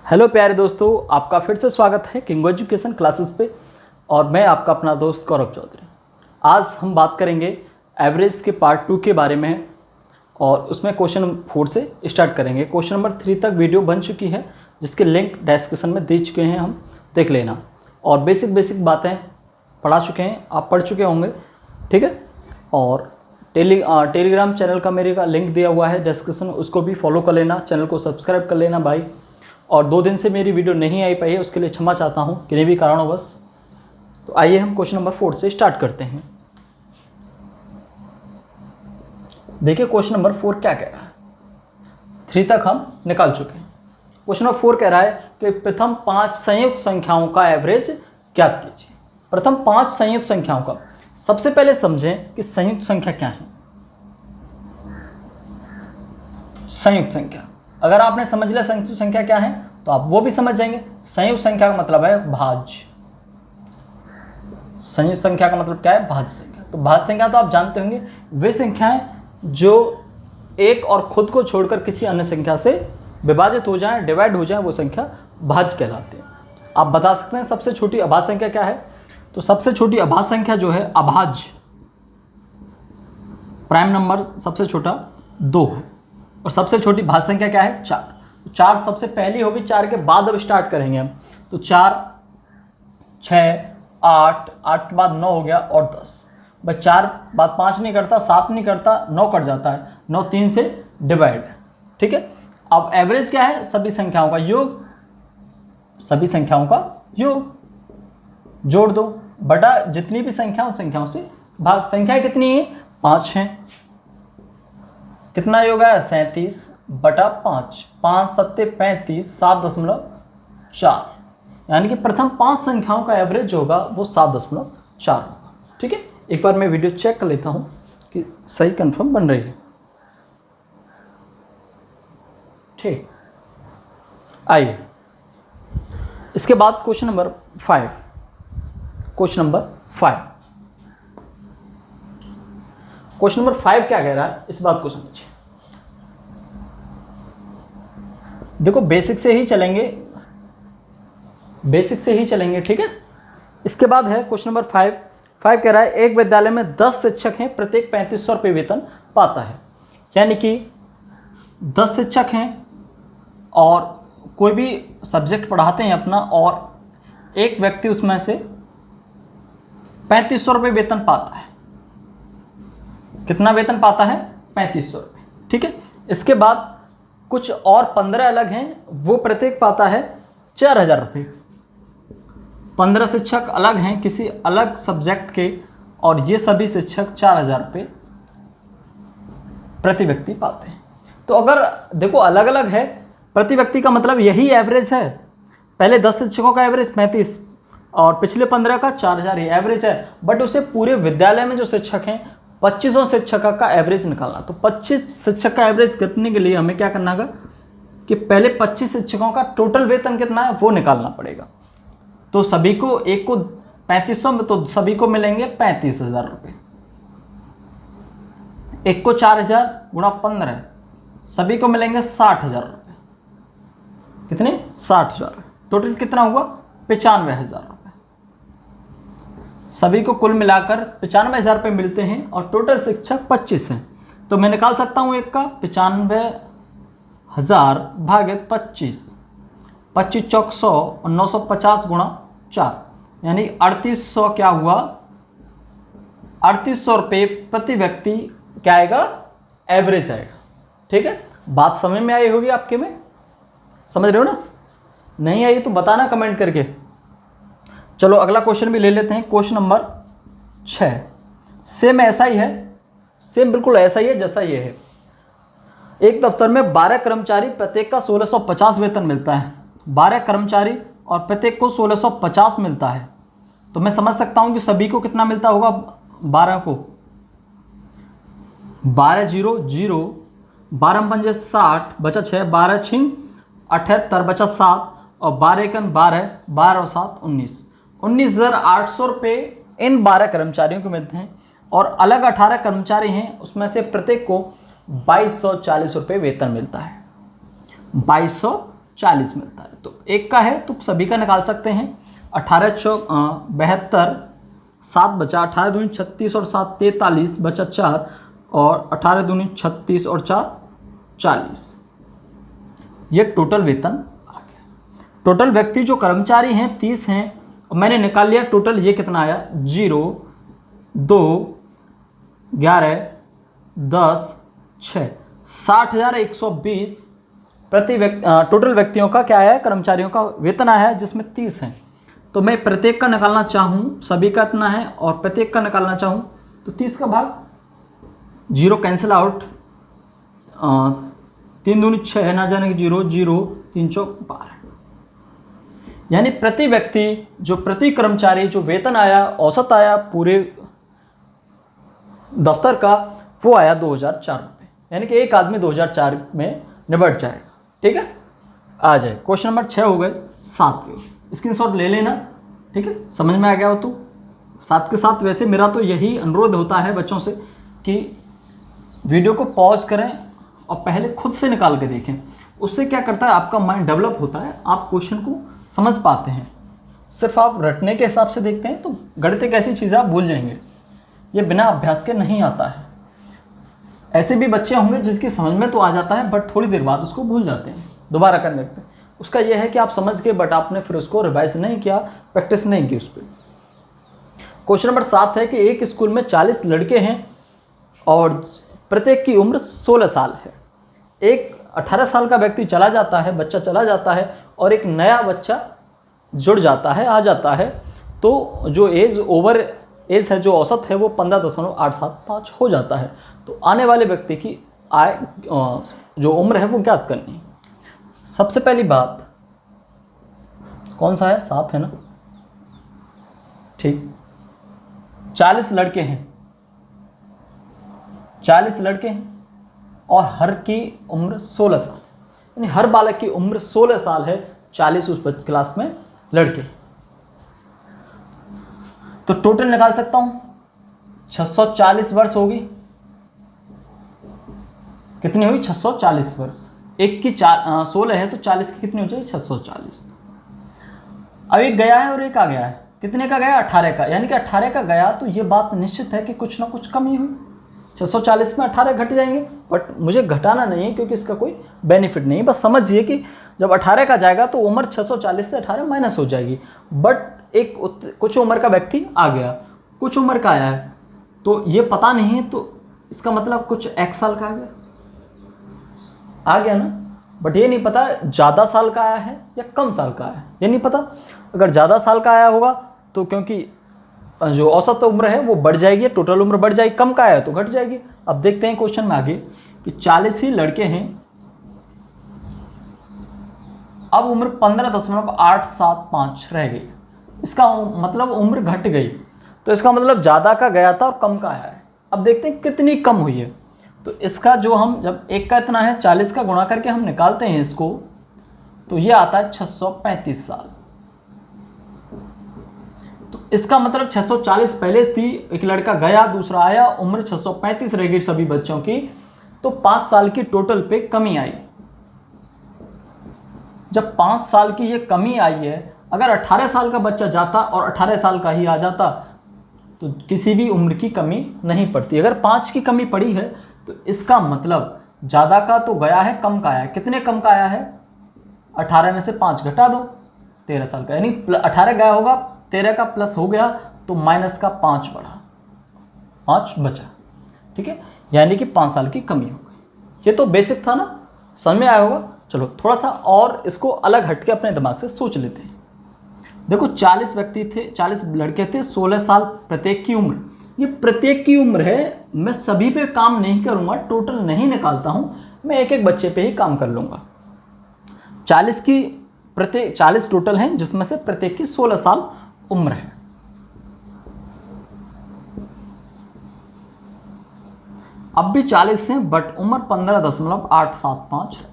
Hello प्यारे दोस्तों, आपका फिर से स्वागत है किंग एजुकेशन क्लासेस पे। और मैं आपका अपना दोस्त गौरव चौधरी। आज हम बात करेंगे एवरेज के पार्ट 2 के बारे में और उसमें क्वेश्चन 4 से स्टार्ट करेंगे। क्वेश्चन नंबर 3 तक वीडियो बन चुकी है जिसके लिंक डिस्क्रिप्शन में दे चुके हैं, हम देख लेना। और बेसिक बातें पढ़ा चुके हैं, आप पढ़ चुके होंगे, ठीक है। और टेलीग्राम चैनल का मेरे का लिंक दिया हुआ है डिस्क्रिप्शन में, उसको भी फॉलो कर लेना, चैनल को सब्सक्राइब कर लेना भाई। और 2 दिन से मेरी वीडियो नहीं आई पाई है, उसके लिए क्षमा चाहता हूँ किन्हीं भी कारणवश। तो आइए हम क्वेश्चन नंबर 4 से स्टार्ट करते हैं। देखिए क्वेश्चन नंबर 4 क्या कह रहा है। 3 तक हम निकाल चुके हैं। क्वेश्चन नंबर 4 कह रहा है कि प्रथम 5 संयुक्त संख्याओं का एवरेज ज्ञात कीजिए। प्रथम 5 संयुक्त संख्याओं का। सबसे पहले समझें कि संयुक्त संख्या क्या है। संयुक्त संख्या, अगर आपने समझ लिया संयुक्त संख्या क्या है तो आप वो भी समझ जाएंगे। संयुक्त संख्या का मतलब है भाज्य। संयुक्त संख्या का मतलब क्या है? भाज्य संख्या। तो भाज्य संख्या तो आप जानते होंगे, वे संख्याएं जो एक और खुद को छोड़कर किसी अन्य संख्या से विभाजित हो जाए, डिवाइड हो जाए, वो संख्या भाज्य कहलाती है। आप बता सकते हैं सबसे छोटी अभाज्य संख्या क्या है? तो सबसे छोटी अभाज्य संख्या जो है अभाज्य, प्राइम नंबर सबसे छोटा 2 है। और सबसे छोटी भाज्य संख्या क्या है? 4। 4 सबसे पहली होगी, 4 के बाद अब स्टार्ट करेंगे हम। तो 4, 6, 8, 8 के बाद 9 हो गया और 10। भाई 4 बाद 5 नहीं करता, 7 नहीं करता, 9 कट जाता है। 9 3 से डिवाइड, ठीक है। अब एवरेज क्या है? सभी संख्याओं का योग। सभी संख्याओं का योग जोड़ दो बटा जितनी भी संख्या उन संख्याओं से भाग। संख्याएं कितनी है? 5 हैं। कितना योग है? 37 बटा 5। 5 सत्ते 35, 7.4। यानी कि प्रथम 5 संख्याओं का एवरेज जो होगा वो 7.4 होगा, ठीक है। एक बार मैं वीडियो चेक कर लेता हूं कि सही कंफर्म बन रही है, ठीक। आइए इसके बाद क्वेश्चन नंबर 5। क्वेश्चन नंबर 5 क्या कह रहा है, इस बात को समझिए। देखो बेसिक से ही चलेंगे, ठीक है। इसके बाद है क्वेश्चन नंबर 5 कह रहा है एक विद्यालय में 10 शिक्षक हैं, प्रत्येक 3500 रुपये वेतन पाता है। यानी कि 10 शिक्षक हैं और कोई भी सब्जेक्ट पढ़ाते हैं अपना, और एक व्यक्ति उसमें से 3500 रुपये वेतन पाता है। कितना वेतन पाता है? 3500 रुपये, ठीक है। इसके बाद कुछ और 15 अलग हैं, वो प्रत्येक पाता है 4000 रुपये। 15 शिक्षक अलग हैं किसी अलग सब्जेक्ट के, और ये सभी शिक्षक 4000 रुपये प्रति व्यक्ति पाते हैं। तो अगर देखो अलग अलग है, प्रति व्यक्ति का मतलब यही एवरेज है। पहले 10 शिक्षकों का एवरेज 35 और पिछले 15 का 4000 ही एवरेज है। बट उसे पूरे विद्यालय में जो शिक्षक हैं 2500 शिक्षक का एवरेज निकालना। तो 25 शिक्षक का एवरेज करने के लिए हमें क्या करना होगा कि पहले 25 शिक्षकों का टोटल वेतन कितना है वो निकालना पड़ेगा। तो सभी को, एक को 3500 में, तो सभी को मिलेंगे 35,000 रुपये। एक को 4000 गुणा 15, सभी को मिलेंगे 60,000 रुपये। कितने? 60,000। टोटल कितना हुआ? 95,000 रुपये। सभी को कुल मिलाकर 95,000 रुपये मिलते हैं और टोटल शिक्षक 25 हैं। तो मैं निकाल सकता हूँ एक का 95,000 भागित 25, 25 चौक 100 और 950 गुणा 4, यानी 3800 क्या हुआ? 3800 रुपये प्रति व्यक्ति क्या आएगा? एवरेज आएगा, ठीक है। बात समझ में आई होगी आपके में, समझ रहे हो ना? नहीं आई तो बताना कमेंट करके। चलो अगला क्वेश्चन भी ले लेते हैं। क्वेश्चन नंबर 6 सेम ऐसा ही है, सेम बिल्कुल ऐसा ही है जैसा ये है। एक दफ्तर में 12 कर्मचारी, प्रत्येक का 1650 वेतन मिलता है। 12 कर्मचारी और प्रत्येक को 1650 मिलता है। तो मैं समझ सकता हूं कि सभी को कितना मिलता होगा? 12 को 12 0 0, 12 पंजे 60 बचा 6, 12 छिंग 78 बचा 7 और 12 एकन 12, 12 और 7 19। 19,800 रुपये इन 12 कर्मचारियों को मिलते हैं। और अलग 18 कर्मचारी हैं, उसमें से प्रत्येक को 2240 रुपये वेतन मिलता है। 40 मिलता है। तो एक का है तो सभी का निकाल सकते हैं। 18 चौक 72, 7 बचा, 18 दूनी 36 और 7 43 बचा 4, और 18 दूनी 36 और 4 40। ये टोटल वेतन आ गया। टोटल व्यक्ति जो कर्मचारी हैं 30 हैं, और मैंने निकाल लिया टोटल ये कितना आया 0 2 11 10 6 60,120 प्रति टोटल व्यक्तियों का क्या है, कर्मचारियों का वेतन आया है, जिसमें 30 हैं। तो मैं प्रत्येक का निकालना चाहूँ, सभी का इतना है, और प्रत्येक का निकालना चाहूँ तो 30 का भाग 0 कैंसिल आउट, 3 दूनी 6 ना जाने की 0 0 3 चौक 12। यानी प्रति व्यक्ति जो प्रति कर्मचारी जो वेतन आया, औसत आया पूरे दफ्तर का, वो आया 2004 रुपये। यानी कि एक आदमी 2004 में निपट जाएगा। ठीक है, आ जाए। क्वेश्चन नंबर 6 हो गए। 7 के स्क्रीनशॉट ले लेना। ठीक है, समझ में आ गया हो तो। 7 के साथ वैसे मेरा तो यही अनुरोध होता है बच्चों से कि वीडियो को पॉज करें और पहले खुद से निकाल के देखें। उससे क्या करता है, आपका माइंड डेवलप होता है, आप क्वेश्चन को समझ पाते हैं। सिर्फ आप रटने के हिसाब से देखते हैं तो गणित एक ऐसी चीज़ आप भूल जाएंगे। ये बिना अभ्यास के नहीं आता है। ऐसे भी बच्चे होंगे जिसकी समझ में तो आ जाता है बट थोड़ी देर बाद उसको भूल जाते हैं, दोबारा करने लगते हैं। उसका यह है कि आप समझ गए बट आपने फिर उसको रिवाइज नहीं किया, प्रैक्टिस नहीं की उस पर। क्वेश्चन नंबर 7 है कि एक स्कूल में 40 लड़के हैं और प्रत्येक की उम्र 16 साल है। एक 18 साल का व्यक्ति चला जाता है, बच्चा चला जाता है, और एक नया बच्चा जुड़ जाता है, आ जाता है। तो जो एज है, जो औसत है, वो 15.875 हो जाता है। तो आने वाले व्यक्ति की आय जो उम्र है वो ज्ञात करनी है। सबसे पहली बात कौन सा है, 7 है ना, ठीक। 40 लड़के हैं, 40 लड़के हैं और हर की उम्र 16 साल, यानी हर बालक की उम्र 16 साल है। 40 उस क्लास में लड़के, तो टोटल निकाल सकता हूं 640 वर्ष होगी। कितनी हुई, 640 वर्ष। एक की 16 है तो 40 की कितनी हो जाएगी, 640। अब एक गया है और एक आ गया है। कितने का गया, 18 का, यानी कि 18 का गया तो ये बात निश्चित है कि कुछ ना कुछ कमी हुई। 640 में 18 घट जाएंगे, बट मुझे घटाना नहीं है क्योंकि इसका कोई बेनिफिट नहीं। बस समझिए कि जब 18 का जाएगा तो उम्र 640 से 18 माइनस हो जाएगी। बट एक कुछ उम्र का व्यक्ति आ गया, कुछ उम्र का आया है, तो ये पता नहीं है, तो इसका मतलब कुछ एक साल का आ गया ना। बट ये नहीं पता ज़्यादा साल का आया है या कम साल का आया है, ये नहीं पता। अगर ज़्यादा साल का आया होगा तो क्योंकि जो औसत उम्र है वो बढ़ जाएगी, टोटल उम्र बढ़ जाएगी, कम का आया तो घट जाएगी। अब देखते हैं क्वेश्चन में आगे कि 40 ही लड़के हैं, अब उम्र 15.875 रह गई। इसका मतलब उम्र घट गई, तो इसका मतलब ज़्यादा का गया था और कम का आया है। अब देखते हैं कितनी कम हुई है। तो इसका जो हम जब एक का इतना है 40 का गुणा करके हम निकालते हैं इसको, तो ये आता है 635 साल। तो इसका मतलब 640 पहले थी, एक लड़का गया, दूसरा आया, उम्र 635 रह गई सभी बच्चों की, तो 5 साल की टोटल पे कमी आई। जब 5 साल की ये कमी आई है, अगर 18 साल का बच्चा जाता और 18 साल का ही आ जाता तो किसी भी उम्र की कमी नहीं पड़ती। अगर 5 की कमी पड़ी है तो इसका मतलब ज़्यादा का तो गया है, कम का आया है। कितने कम का आया है, 18 में से 5 घटा दो, 13 साल का, यानी 18 गया होगा, 13 का प्लस हो गया तो माइनस का 5 बढ़ा, 5 बचा। ठीक है, यानी कि 5 साल की कमी हो गई। ये तो बेसिक था ना, समझ में आया होगा। चलो थोड़ा सा और इसको अलग हट के अपने दिमाग से सोच लेते हैं। देखो 40 व्यक्ति थे, 40 लड़के थे, 16 साल प्रत्येक की उम्र। ये प्रत्येक की उम्र है, मैं सभी पे काम नहीं करूंगा, टोटल नहीं निकालता हूं, मैं एक एक बच्चे पे ही काम कर लूंगा। 40 टोटल हैं, जिसमें से प्रत्येक की 16 साल उम्र है। अब भी 40 हैं बट उम्र 15.875 है।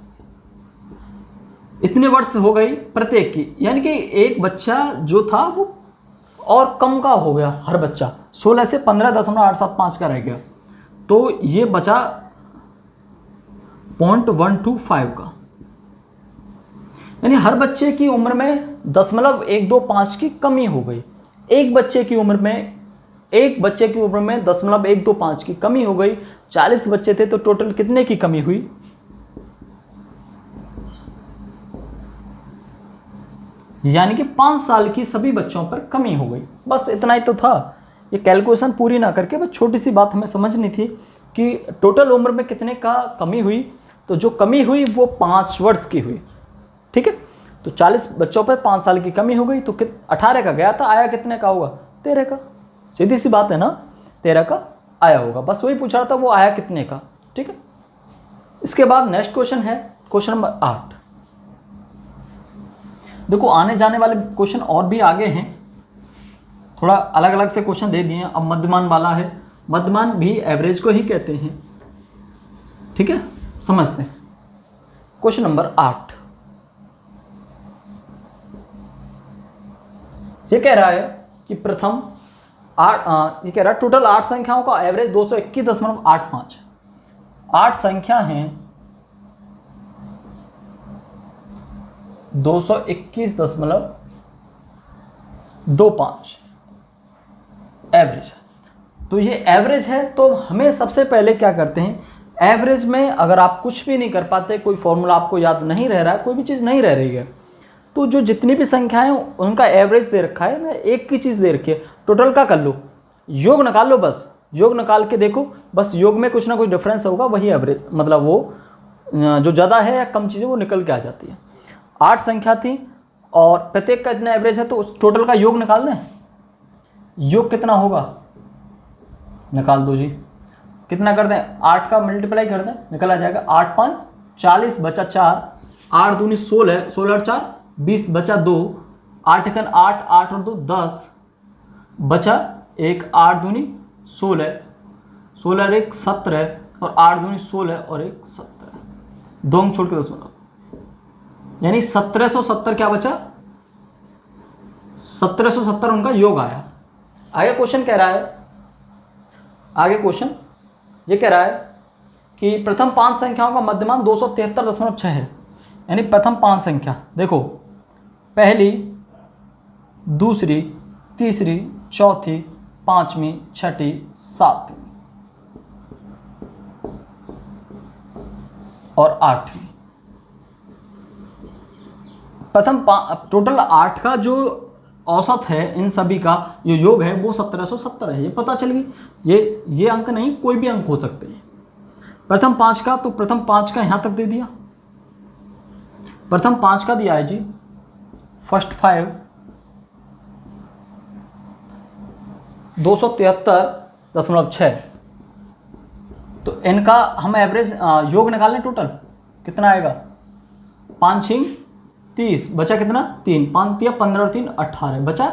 इतने वर्ष हो गई प्रत्येक की, यानी कि एक बच्चा जो था वो और कम का हो गया, हर बच्चा 16 से 15.875 का रह गया, तो ये बचा 0.125 का। यानी हर बच्चे की उम्र में 0.125 की कमी हो गई। एक बच्चे की उम्र में 0.125 की कमी हो गई। 40 बच्चे थे तो टोटल कितने की कमी हुई? यानी कि 5 साल की सभी बच्चों पर कमी हो गई। बस इतना ही तो था। ये कैलकुलेशन पूरी ना करके बस छोटी सी बात हमें समझनी थी कि टोटल उम्र में कितने का कमी हुई। तो जो कमी हुई वो 5 वर्ष की हुई। ठीक है, तो 40 बच्चों पर 5 साल की कमी हो गई तो 18 का गया था, आया कितने का होगा? 13 का। सीधी सी बात है ना, 13 का आया होगा। बस वही पूछ रहा था, वो आया कितने का। ठीक है, इसके बाद नेक्स्ट क्वेश्चन है क्वेश्चन नंबर 8। देखो आने जाने वाले क्वेश्चन और भी आगे हैं, थोड़ा अलग अलग से क्वेश्चन दे दिए हैं। अब मध्यमान वाला है, मध्यमान भी एवरेज को ही कहते हैं। ठीक है, समझते हैं। क्वेश्चन नंबर 8 ये कह रहा है कि प्रथम ये कह रहा है टोटल 8 संख्याओं का एवरेज 221.85। 8 संख्या हैं 221.25 एवरेज। तो ये एवरेज है, तो हमें सबसे पहले क्या करते हैं, एवरेज में अगर आप कुछ भी नहीं कर पाते, कोई फॉर्मूला आपको याद नहीं रह रहा है, कोई भी चीज़ नहीं रह रही है, तो जो जितनी भी संख्याएं उनका एवरेज दे रखा है, मैं एक की चीज़ दे रखी है, टोटल का कर लो, योग निकाल लो। बस योग निकाल के देखो, बस योग में कुछ ना कुछ डिफरेंस होगा, वही एवरेज, मतलब वो जो ज़्यादा है या कम चीज़ें वो निकल के आ जाती है। 8 संख्या थी और प्रत्येक का इतना एवरेज है, तो उस टोटल का योग निकाल दें। योग कितना होगा, निकाल दो जी। कितना कर दें, 8 का मल्टीप्लाई कर दें, निकल आ जाएगा। 8 5 40 बचा 4, 8 दूनी 16, 16 और 4 20 बचा 2, 8 एकन 8, 8 और 2 10 बचा 1, 8 दूनी 16, 16 और 1 17 और 8 दूनी 16 और 1 17, 2 अंक छोड़ के 10 बना, यानी 1770 क्या बचा, 1770 उनका योग आया। आगे क्वेश्चन कह रहा है, आगे क्वेश्चन ये कह रहा है कि प्रथम 5 संख्याओं का मध्यमान 273.6 है। यानी प्रथम 5 संख्या देखो, पहली, दूसरी, तीसरी, चौथी, पांचवी, छठी, सातवीं और आठवीं। प्रथम टोटल 8 का जो औसत है इन सभी का जो योग है वो 1770 है। ये पता चल गई, ये अंक नहीं, कोई भी अंक हो सकते हैं। प्रथम 5 का, तो प्रथम 5 का यहां तक दे दिया, प्रथम 5 का दिया है जी, फर्स्ट 5 273.6। तो इनका हम एवरेज योग निकालें, टोटल कितना आएगा, 5 6 30 बचा कितना 3, 5 3 15 और 3 18 बचा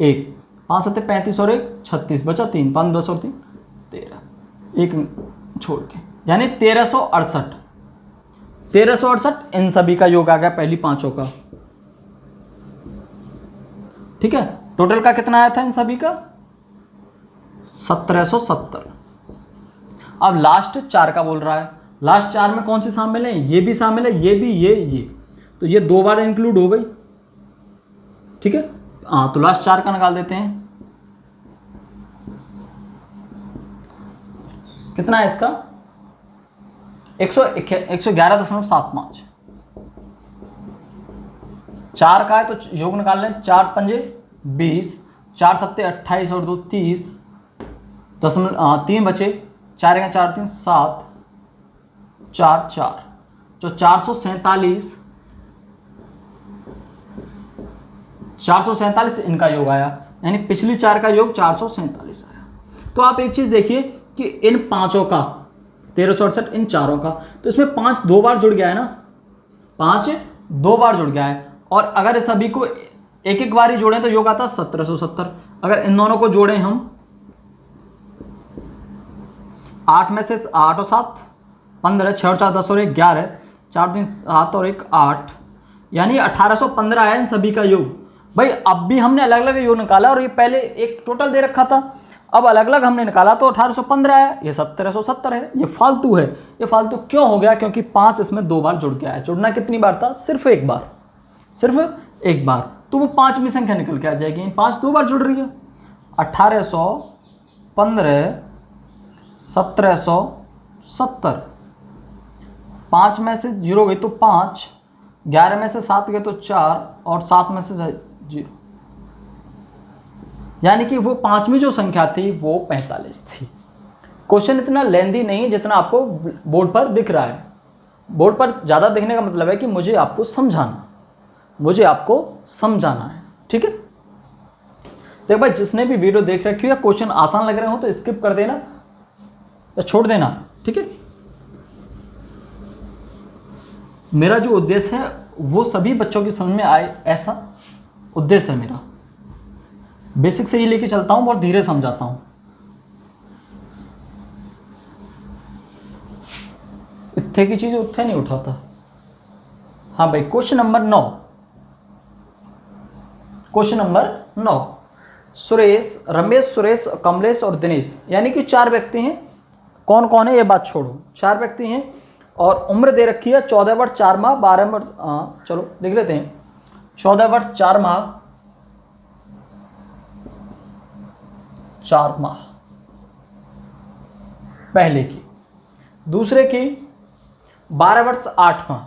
1, 5 7 35 और 1 36 बचा 3, 5 10 और 3 13, एक छोड़ के, यानी 1368 इन सभी का योग आ गया, पहली पांचों का। ठीक है, टोटल का कितना आया था इन सभी का, 1770। अब लास्ट 4 का बोल रहा है, लास्ट 4 में कौन सी शामिल है, ये भी शामिल है, ये भी, ये, तो ये 2 बार इंक्लूड हो गई। ठीक है, हाँ, तो लास्ट 4 का निकाल देते हैं, कितना है इसका, 111.75। 4 का है तो योग निकाल लें, 4 पंजे 20, 4 सत्ते 28 और 2 30, 3 बचे, 4 1 4 3 7, 4 4, जो 447 इनका योग आया, यानी पिछली 4 का योग 447 आया। तो आप एक चीज देखिए कि इन पांचों का 1368, इन चारों का, तो इसमें 5 2 बार जुड़ गया है ना, 5 2 बार जुड़ गया है। और अगर सभी को एक एक बार ही जोड़ें तो योग आता 1770। अगर इन दोनों को जोड़ें हम, 8 में से 8 और 7 15, 6 और 4 10 और 1 11, 4 3 7 और 1 8, यानी 1815 है इन सभी का योग। भाई अब भी हमने अलग अलग योग निकाला और ये पहले एक टोटल दे रखा था, अब अलग अलग हमने निकाला तो 1815 है, ये 1770 है, ये फालतू है। ये फालतू क्यों हो गया, क्योंकि 5 इसमें 2 बार जुड़ गया है। जुड़ना कितनी बार था, सिर्फ एक बार। सिर्फ एक बार, तो वो 5वीं संख्या निकल के आ जाएगी। 5 2 बार जुड़ रही है। 1800, 15, 1770। 5 में से 0 गई तो 5, 11 में से 7 गए तो 4 और 7 में से 0, यानी कि वो 5वीं जो संख्या थी वो 45 थी। क्वेश्चन इतना लेंदी नहीं है जितना आपको बोर्ड पर दिख रहा है। बोर्ड पर ज़्यादा दिखने का मतलब है कि मुझे आपको समझाना है, ठीक है। देख भाई, जिसने भी वीडियो देख रखी है, क्वेश्चन आसान लग रहे हो तो स्किप कर देना या छोड़ देना, ठीक है। मेरा जो उद्देश्य है वो सभी बच्चों की समझ में आए, ऐसा उद्देश्य है मेरा। बेसिक से ही लेके चलता हूं, बहुत धीरे समझाता हूं। इत्थे की चीज उत्थे नहीं उठाता। हाँ भाई, question number 9। Question number 9, Suresh, Ramesh, Suresh, Kamlesh और दिनेश, यानी कि 4 व्यक्ति हैं। कौन कौन है ये बात छोड़ो, 4 व्यक्ति हैं और उम्र दे रखी है 14 वर्ष 4 माह 12 वर्ष, चलो लिख लेते हैं 14 वर्ष 4 माह 4 माह पहले की, दूसरे की 12 वर्ष 8 माह,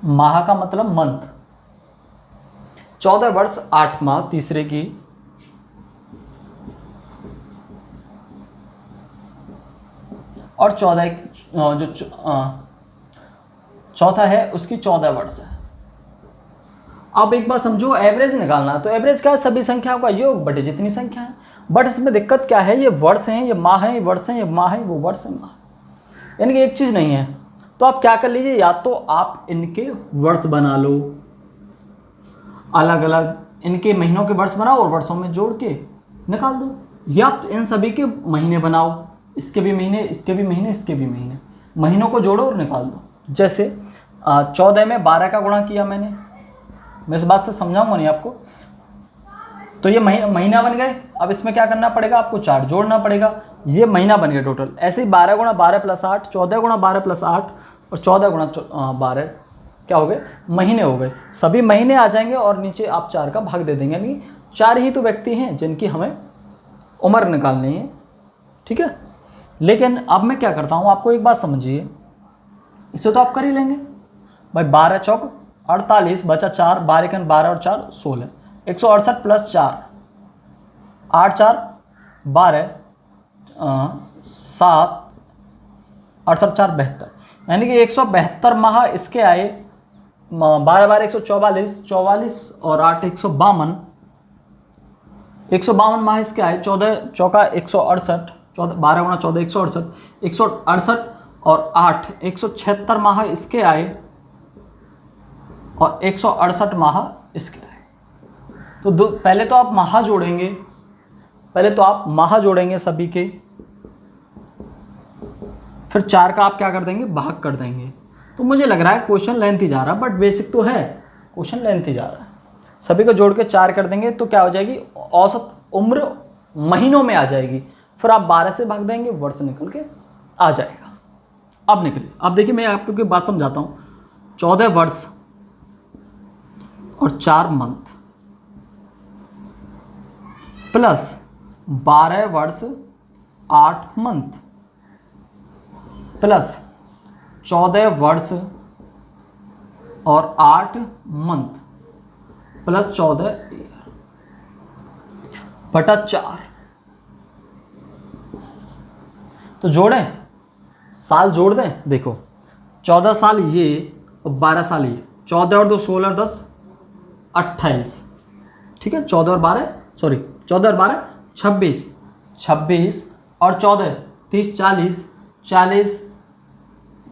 माह का मतलब मंथ, 14 वर्ष 8 माह तीसरे की, और 14 जो चौथा है उसकी 14 वर्ष है। अब एक बात समझो, एवरेज निकालना है तो एवरेज क्या है, सभी संख्याओं का योग बटे जितनी संख्या है। बट इसमें दिक्कत क्या है, ये वर्ष हैं, ये माह हैं, ये वर्ष हैं, ये माह है, वो वर्ष है, माह, यानी कि एक चीज़ नहीं है। तो आप क्या कर लीजिए, या तो आप इनके वर्ष बना लो, अलग अलग इनके महीनों के वर्ष बनाओ और वर्षों में जोड़ के निकाल दो, या आप इन सभी के महीने बनाओ, इसके भी महीने, इसके भी महीने, इसके भी महीने, महीनों को जोड़ो और निकाल दो। जैसे 14 में 12 का गुणा किया मैं इस बात से समझाऊंगा नहीं आपको, तो ये महीना बन गए। अब इसमें क्या करना पड़ेगा, आपको 4 जोड़ना पड़ेगा, ये महीना बन गया टोटल। ऐसे ही 12 गुणा 12 प्लस 8, 14 गुणा 12 प्लस 8 और 14 गुणा 12 क्या हो गए, महीने हो गए। सभी महीने आ जाएंगे और नीचे आप 4 का भाग दे देंगे, यानी 4 ही तो व्यक्ति हैं जिनकी हमें उम्र निकालनी है, ठीक है। लेकिन अब मैं क्या करता हूँ, आपको एक बात समझिए, इसे तो आप कर ही लेंगे भाई। 12 चौक 48 बचा 4, 12 एकन 12 और 4 16, 168 प्लस 4, 8 4 12, 7 68 4 72, यानी कि 172 माह इसके आए। 12 12 144, 44 और 8 152, 152 माह इसके आए। 14 चौका 168, 12 गुणा 14 168, 168 और 8 176 माह इसके आए और 168 माह इसके आए। तो पहले तो आप माह जोड़ेंगे, सभी के, फिर 4 का आप क्या कर देंगे, भाग कर देंगे। तो मुझे लग रहा है क्वेश्चन लेंथी जा रहा है, बट बेसिक तो है, क्वेश्चन लेंथी जा रहा है। सभी को जोड़ के 4 कर देंगे तो क्या हो जाएगी, औसत उम्र महीनों में आ जाएगी। फिर आप 12 से भाग देंगे, वर्ष निकल के आ जाएगा। अब निकले, अब देखिए मैं आपको एक बात समझाता हूँ। 14 वर्ष और 4 मंथ प्लस 12 वर्ष 8 मंथ प्लस 14 वर्ष और 8 मंथ प्लस 14 ईयर बटा 4। तो जोड़ें, साल जोड़ दें। देखो 14 साल ये और 12 साल ये, 14 और 2 16 10 28, ठीक है। 14 और 12 26, 26 और 14 30 40 40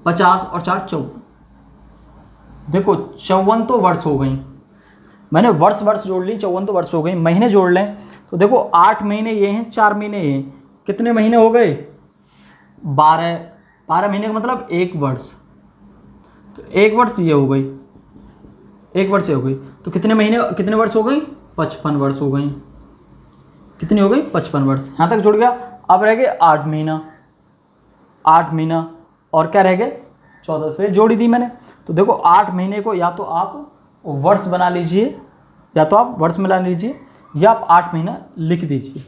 50 और 4 54। देखो 54 तो वर्ष हो गई, मैंने वर्ष जोड़ ली, 54 तो वर्ष हो गई। महीने जोड़ लें तो देखो 8 महीने ये हैं, 4 महीने ये हैं, कितने महीने हो गए, 12 महीने का मतलब 1 वर्ष। तो 1 वर्ष ये हो गई, 1 वर्ष ये हो गई, तो कितने वर्ष हो गई, 55 वर्ष हो गई। कितनी हो गई, 55 वर्ष। यहाँ तक जुड़ गया। अब रह गए 8 महीना, और क्या रह गए 14, फिर जोड़ी दी मैंने। तो देखो 8 महीने को या तो आप वर्ष बना लीजिए, या तो आप वर्ष में ला लीजिए, या आप 8 महीना लिख दीजिए।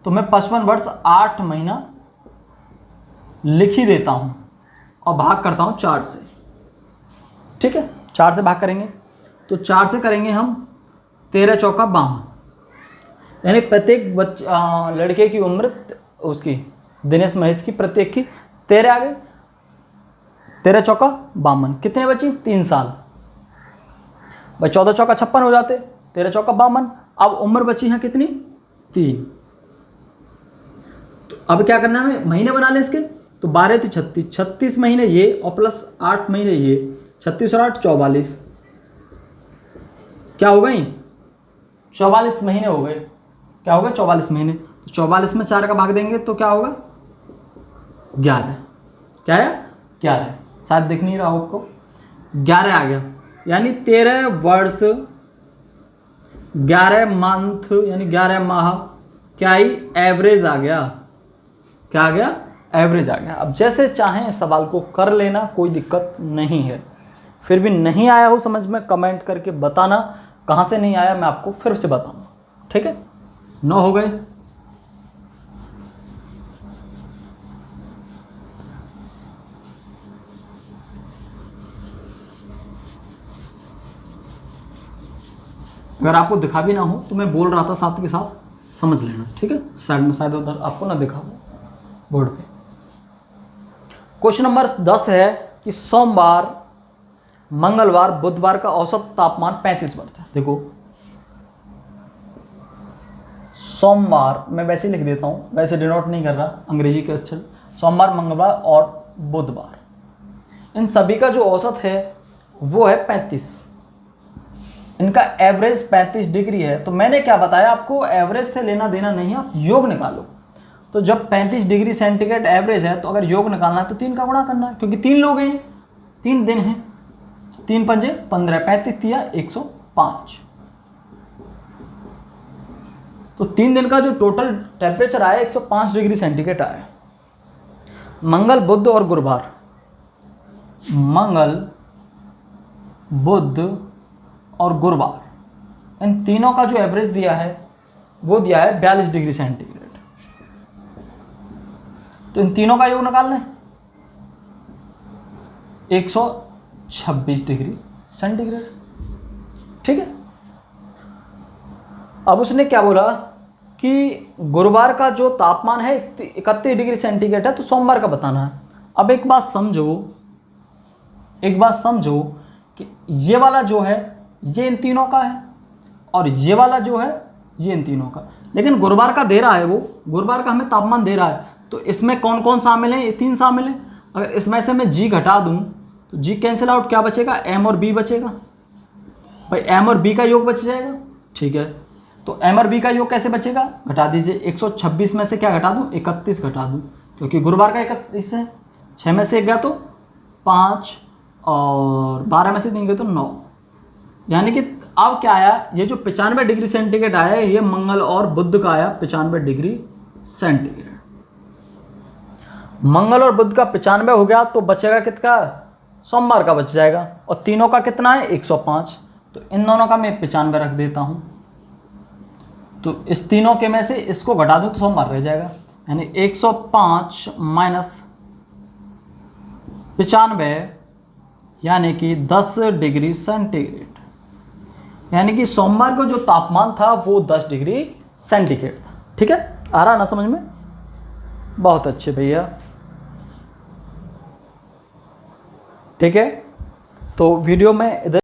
तो मैं 55 वर्ष 8 महीना लिख ही देता हूँ और भाग करता हूँ 4 से। ठीक है, 4 से भाग करेंगे तो 4 से करेंगे हम 13 चौका 52, यानी प्रत्येक लड़के की उम्र उसकी दिनेश महेश की प्रत्येक की 13 आ गई। 13 चौका 52, कितने बची 3 साल भाई। 14 चौका 56 हो जाते, 13 चौका 52। अब उम्र बची है कितनी 3। तो अब क्या करना है, महीने बना लें इसके। तो 12 थी 36, 36 महीने ये और प्लस 8 महीने ये, 36 और 8 44, क्या हो गई 44 महीने हो गए। क्या होगा 44 महीने। तो 44 में 4 का भाग देंगे तो क्या होगा 11। क्या है 11, शायद दिख नहीं रहा हो आपको, 11 आ गया। यानी 13 वर्ष 11 मंथ यानी 11 माह क्या ही एवरेज आ गया। क्या आ गया एवरेज आ गया। अब जैसे चाहें इस सवाल को कर लेना, कोई दिक्कत नहीं है। फिर भी नहीं आया हो समझ में कमेंट करके बताना, कहाँ से नहीं आया मैं आपको फिर से बताऊंगा। ठीक है, 9 हो गए। अगर आपको दिखा भी ना हो तो मैं बोल रहा था साथ के साथ समझ लेना। ठीक है, साइड में शायद उधर आपको ना दिखा हो बोर्ड पे। क्वेश्चन नंबर 10 है कि सोमवार, मंगलवार, बुधवार का औसत तापमान 35 वर्ष है। देखो सोमवार मैं वैसे ही लिख देता हूँ, वैसे डिनोट नहीं कर रहा अंग्रेजी के अक्षर। सोमवार, मंगलवार और बुधवार, इन सभी का जो औसत है वो है 35। इनका एवरेज 35 डिग्री है। तो मैंने क्या बताया आपको, एवरेज से लेना देना नहीं है, आप योग निकालो। तो जब 35 डिग्री सेंटीग्रेड एवरेज है तो अगर योग निकालना है तो 3 का गुणा करना है, क्योंकि 3 लोग हैं, 3 दिन हैं। 3 पंजे 15, 35 तिया 105। तो 3 दिन का जो टोटल टेम्परेचर आया 105 डिग्री सेंटीग्रेड आया। मंगल, बुध और गुरुवार, मंगल, बुध और गुरुवार, इन तीनों का जो एवरेज दिया है वो दिया है 42 डिग्री सेंटीग्रेड। तो इन तीनों का योग निकालना है 126 डिग्री सेंटीग्रेड। ठीक है, अब उसने क्या बोला कि गुरुवार का जो तापमान है 31 डिग्री सेंटीग्रेड है, तो सोमवार का बताना है। अब एक बात समझो कि ये वाला जो है ये इन तीनों का है और ये वाला जो है ये इन तीनों का, लेकिन गुरुवार का दे रहा है, वो गुरुवार का हमें तापमान दे रहा है। तो इसमें कौन कौन शामिल है, ये 3 शामिल है। अगर इसमें से मैं जी घटा दूं तो जी कैंसिल आउट, क्या बचेगा एम और बी बचेगा। भाई एम और बी का योग बच जाएगा। ठीक है, तो एम और बी का योग कैसे बचेगा, घटा दीजिए। 126 में से क्या घटा दूं 31 घटा दूं, क्योंकि गुरुवार का 31 है। 6 में से 1 गया तो 5 और 12 में से 3 गए तो 9। यानी कि अब क्या आया, ये जो 95 डिग्री सेंटीग्रेड आया ये मंगल और बुध का आया 95 डिग्री सेंटीग्रेड। मंगल और बुध का 95 हो गया तो बचेगा कितना, सोमवार का बच जाएगा। और तीनों का कितना है 105, तो इन दोनों का मैं 95 रख देता हूं। तो इस तीनों के में से इसको घटा दूं तो सोमवार रह जाएगा। यानी 105 माइनस 95 यानी कि 10 डिग्री सेंटीग्रेड। यानी कि सोमवार को जो तापमान था वो 10 डिग्री सेंटीग्रेड था। ठीक है, आ रहा ना समझ में, बहुत अच्छे भैया। ठीक है, तो वीडियो में इधर